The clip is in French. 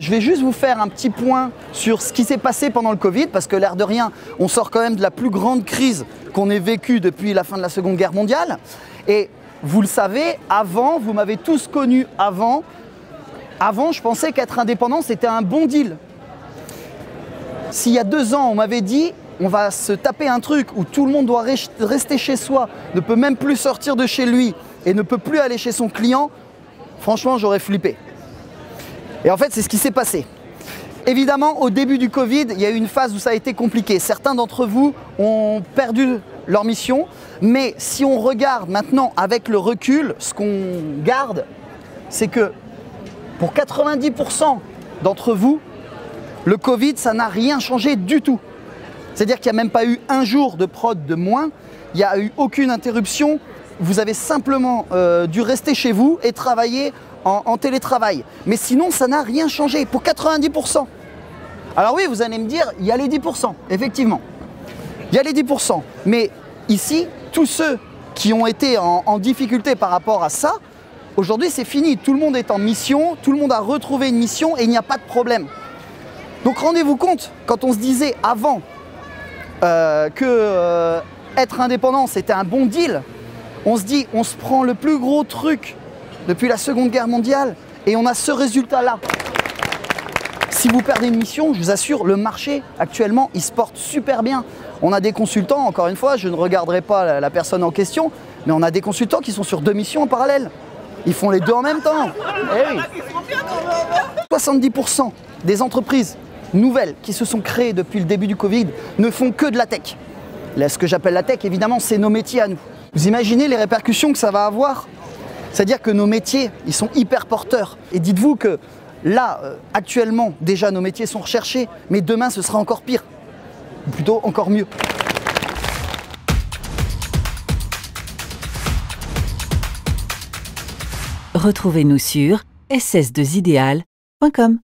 Je vais juste vous faire un petit point sur ce qui s'est passé pendant le Covid, parce que l'air de rien, on sort quand même de la plus grande crise qu'on ait vécue depuis la fin de la Seconde Guerre mondiale. Et vous le savez, avant, vous m'avez tous connu avant, je pensais qu'être indépendant, c'était un bon deal. S'il y a 2 ans, on m'avait dit, on va se taper un truc où tout le monde doit rester chez soi, ne peut même plus sortir de chez lui et ne peut plus aller chez son client, franchement, j'aurais flippé. Et en fait, c'est ce qui s'est passé. Évidemment, au début du Covid, il y a eu une phase où ça a été compliqué. Certains d'entre vous ont perdu leur mission, mais si on regarde maintenant avec le recul, ce qu'on garde, c'est que pour 90% d'entre vous, le Covid, ça n'a rien changé du tout. C'est-à-dire qu'il n'y a même pas eu un jour de prod de moins, il n'y a eu aucune interruption. Vous avez simplement dû rester chez vous et travailler en télétravail. Mais sinon, ça n'a rien changé pour 90%. Alors oui, vous allez me dire, il y a les 10%, effectivement. Il y a les 10%. Mais ici, tous ceux qui ont été en difficulté par rapport à ça, aujourd'hui, c'est fini. Tout le monde est en mission, tout le monde a retrouvé une mission et il n'y a pas de problème. Donc rendez-vous compte, quand on se disait avant être indépendant, c'était un bon deal, on se dit, on se prend le plus gros truc depuis la Seconde Guerre mondiale et on a ce résultat-là. Si vous perdez une mission, je vous assure, le marché actuellement, il se porte super bien. On a des consultants, encore une fois, je ne regarderai pas la personne en question, mais on a des consultants qui sont sur 2 missions en parallèle. Ils font les 2 en même temps. Eh oui. 70% des entreprises nouvelles qui se sont créées depuis le début du Covid ne font que de la tech. Là, ce que j'appelle la tech, évidemment, c'est nos métiers à nous. Vous imaginez les répercussions que ça va avoir? C'est-à-dire que nos métiers, ils sont hyper porteurs. Et dites-vous que là, actuellement, déjà, nos métiers sont recherchés, mais demain, ce sera encore pire. Ou plutôt, encore mieux. Retrouvez-nous sur ss2ideal.com.